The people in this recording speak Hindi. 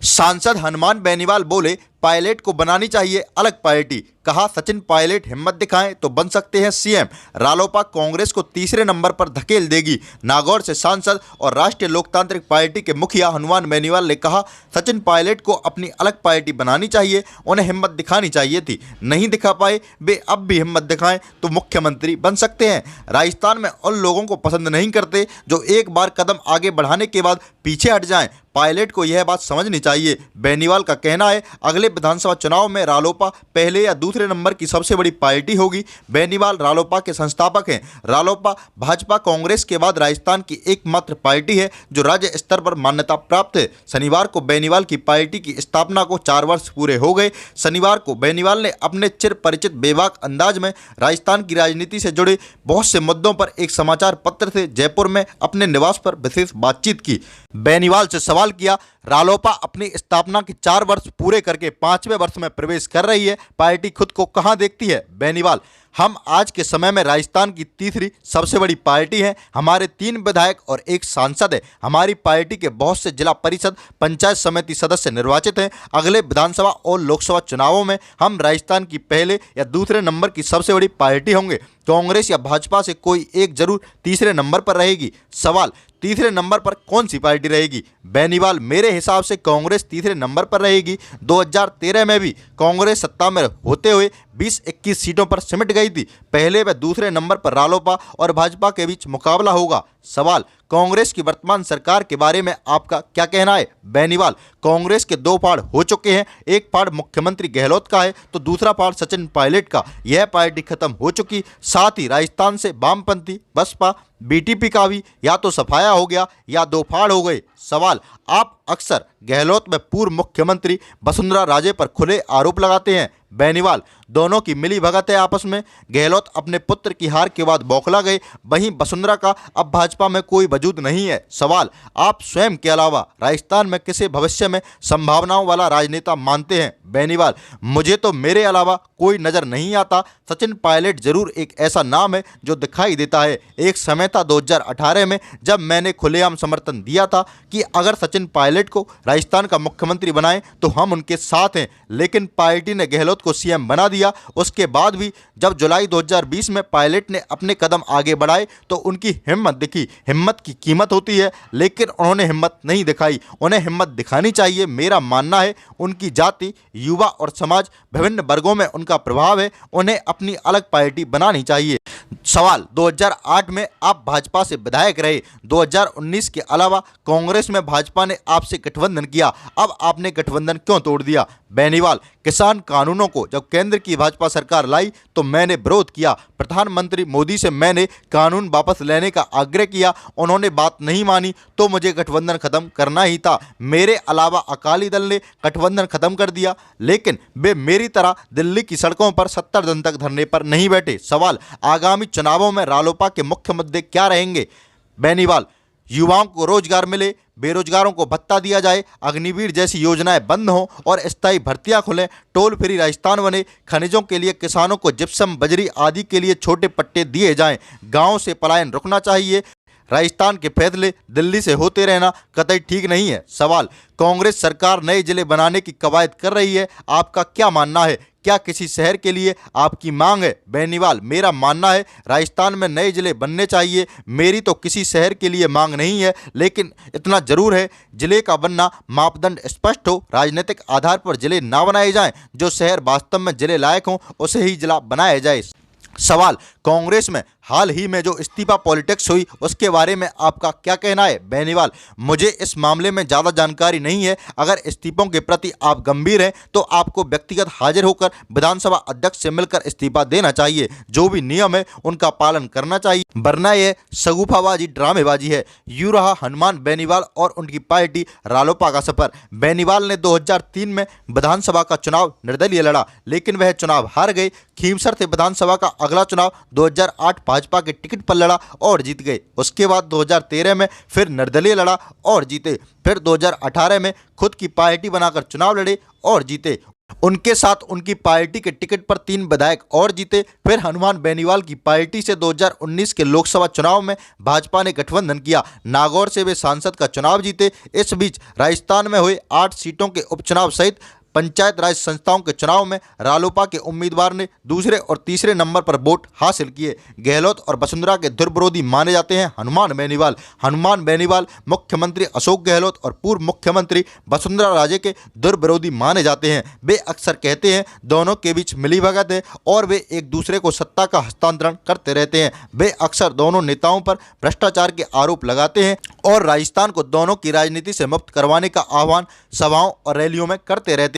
सांसद हनुमान बेनीवाल बोले, पायलट को बनानी चाहिए अलग पार्टी। कहा, सचिन पायलट हिम्मत दिखाएं तो बन सकते हैं सीएम। रालोपा कांग्रेस को तीसरे नंबर पर धकेल देगी। नागौर से सांसद और राष्ट्रीय लोकतांत्रिक पार्टी के मुखिया हनुमान बेनीवाल ने कहा, सचिन पायलट को अपनी अलग पार्टी बनानी चाहिए। उन्हें हिम्मत दिखानी चाहिए थी, नहीं दिखा पाए। वे अब भी हिम्मत दिखाएं तो मुख्यमंत्री बन सकते हैं। राजस्थान में उन लोगों को पसंद नहीं करते जो एक बार कदम आगे बढ़ाने के बाद पीछे हट जाएं। पायलट को यह बात समझनी चाहिए। बेनीवाल का कहना है, अगले विधानसभा चुनाव में रालोपा पहले या दूसरे नंबर की सबसे बड़ी पार्टी होगी। बेनीवाल रालोपा के संस्थापक हैं। रालोपा भाजपा कांग्रेस के बाद राजस्थान की एकमात्र पार्टी है जो राज्य स्तर पर मान्यता प्राप्त है। शनिवार को बेनीवाल की पार्टी की स्थापना को 4 वर्ष पूरे हो गए। शनिवार को बेनीवाल ने अपने चिर परिचित बेबाक अंदाज में राजस्थान की राजनीति से जुड़े बहुत से मुद्दों पर एक समाचार पत्र से जयपुर में अपने निवास पर विशेष बातचीत की। बेनीवाल से सवाल किया, रालोपा अपनी स्थापना के 4 वर्ष पूरे करके 5वें वर्ष में प्रवेश कर रही है, पार्टी खुद को कहां देखती है? बेनीवाल, हम आज के समय में राजस्थान की तीसरी सबसे बड़ी पार्टी हैं। हमारे 3 विधायक और 1 सांसद है। हमारी पार्टी के बहुत से जिला परिषद पंचायत समिति सदस्य निर्वाचित हैं। अगले विधानसभा और लोकसभा चुनावों में हम राजस्थान की पहले या दूसरे नंबर की सबसे बड़ी पार्टी होंगे। कांग्रेस या भाजपा से कोई एक जरूर तीसरे नंबर पर रहेगी। सवाल, तीसरे नंबर पर कौन सी पार्टी रहेगी? बेनीवाल, मेरे हिसाब से कांग्रेस तीसरे नंबर पर रहेगी। 2013 में भी कांग्रेस सत्ता में होते हुए 20-21 सीटों पर सिमट गई थी। पहले व दूसरे नंबर पर रालोपा और भाजपा के बीच मुकाबला होगा। सवाल, कांग्रेस की वर्तमान सरकार के बारे में आपका क्या कहना है? बेनीवाल, कांग्रेस के 2 फाड़ हो चुके हैं। एक फाड़ मुख्यमंत्री गहलोत का है तो दूसरा फाड़ सचिन पायलट का। यह पार्टी खत्म हो चुकी। साथ ही राजस्थान से वामपंथी बसपा बीटीपी का भी या तो सफाया हो गया या 2 फाड़ हो गए। सवाल, आप अक्सर गहलोत में पूर्व मुख्यमंत्री वसुंधरा राजे पर खुले आरोप लगाते हैं। बेनीवाल, दोनों की मिली भगत है आपस में। गहलोत अपने पुत्र की हार के बाद बौखला गए, वहीं वसुंधरा का अब भाजपा में कोई वजूद नहीं है। सवाल, आप स्वयं के अलावा राजस्थान में किसे भविष्य में संभावनाओं वाला राजनेता मानते हैं? बेनीवाल, मुझे तो मेरे अलावा कोई नजर नहीं आता। सचिन पायलट जरूर एक ऐसा नाम है जो दिखाई देता है। एक समय था 2018 में जब मैंने खुलेआम समर्थन दिया था कि अगर सचिन पायलट को राजस्थान का मुख्यमंत्री बनाएं तो हम उनके साथ हैं, लेकिन पार्टी ने गहलोत को सीएम बना दिया। उसके बाद भी जब जुलाई 2020 में पायलट ने अपने कदम आगे बढ़ाए तो उनकी हिम्मत दिखी। हिम्मत की कीमत होती है, लेकिन उन्होंने हिम्मत नहीं दिखाई। उन्हें हिम्मत दिखानी चाहिए। मेरा मानना है उनकी जाति, युवा और समाज विभिन्न वर्गों में उनका प्रभाव है। उन्हें अपनी अलग पार्टी बनानी चाहिए। सवाल, 2008 में आप भाजपा से विधायक रहे। 2019 के अलावा कांग्रेस में भाजपा ने आपसे गठबंधन किया। अब आपने गठबंधन क्यों तोड़ दिया? बेनीवाल, किसान कानूनों को जब केंद्र की भाजपा सरकार लाई तो मैंने विरोध किया। प्रधानमंत्री मोदी से मैंने कानून वापस लेने का आग्रह किया। उन्होंने बात नहीं मानी तो मुझे गठबंधन खत्म करना ही था। मेरे अलावा अकाली दल ने गठबंधन खत्म कर दिया, लेकिन वे मेरी तरह दिल्ली की सड़कों पर 70 दिन तक धरने पर नहीं बैठे। सवाल, आगामी चुनावों में रालोपा के मुख्य मुद्दे क्या रहेंगे? बेनीवाल, युवाओं को रोजगार मिले, बेरोजगारों को भत्ता दिया जाए, अग्निवीर जैसी योजनाएं बंद हों और स्थायी भर्तियां खुलें, टोल फ्री राजस्थान बने, खनिजों के लिए किसानों को जिप्सम, बजरी आदि के लिए छोटे पट्टे दिए जाएं, गांव से पलायन रुकना चाहिए। राजस्थान के फैसले दिल्ली से होते रहना कतई ठीक नहीं है। सवाल, कांग्रेस सरकार नए जिले बनाने की कवायद कर रही है, आपका क्या मानना है? क्या किसी शहर के लिए आपकी मांग है? बेनीवाल, मेरा मानना है राजस्थान में नए जिले बनने चाहिए। मेरी तो किसी शहर के लिए मांग नहीं है, लेकिन इतना जरूर है जिले का बनना मापदंड स्पष्ट हो। राजनीतिक आधार पर जिले ना बनाए जाएं। जो शहर वास्तव में जिले लायक हों उसे ही जिला बनाया जाए। सवाल, कांग्रेस में हाल ही में जो इस्तीफा पॉलिटिक्स हुई उसके बारे में आपका क्या कहना है? बेनीवाल, मुझे इस मामले में ज़्यादा जानकारी नहीं है। अगर इस्तीफों के प्रति आप गंभीर हैं तो आपको व्यक्तिगत हाजिर होकर विधानसभा अध्यक्ष से मिलकर इस्तीफा देना चाहिए। जो भी नियम है उनका पालन करना चाहिए, वरना यह शगुफाबाजी, ड्रामेबाजी है। यूं रहा हनुमान बेनीवाल और उनकी पार्टी रालोपा का सफर। बेनीवाल ने 2003 में विधानसभा का चुनाव निर्दलीय लड़ा, लेकिन वह चुनाव हार गए। खीमसर से विधानसभा का अगला चुनाव 2008 भाजपा के टिकट पर लड़ा और जीत गए। उसके बाद 2013 में फिर निर्दलीय लड़ा और जीते। फिर 2018 में खुद की पार्टी बनाकर चुनाव लड़े और जीते। उनके साथ उनकी पार्टी के टिकट पर 3 विधायक और जीते। फिर हनुमान बेनीवाल की पार्टी से 2019 के लोकसभा चुनाव में भाजपा ने गठबंधन किया। नागौर से वे सांसद का चुनाव जीते। इस बीच राजस्थान में हुए 8 सीटों के उपचुनाव सहित पंचायत राज संस्थाओं के चुनाव में रालोपा के उम्मीदवार ने दूसरे और तीसरे नंबर पर वोट हासिल किए। गहलोत और वसुंधरा के दुर्विरोधी माने जाते हैं हनुमान बेनीवाल। हनुमान बेनीवाल मुख्यमंत्री अशोक गहलोत और पूर्व मुख्यमंत्री वसुंधरा राजे के दुर्विरोधी माने जाते हैं। वे अक्सर कहते हैं दोनों के बीच मिलीभगत है और वे एक दूसरे को सत्ता का हस्तांतरण करते रहते हैं। वे अक्सर दोनों नेताओं पर भ्रष्टाचार के आरोप लगाते हैं और राजस्थान को दोनों की राजनीति से मुक्त करवाने का आह्वान सभाओं और रैलियों में करते रहते हैं।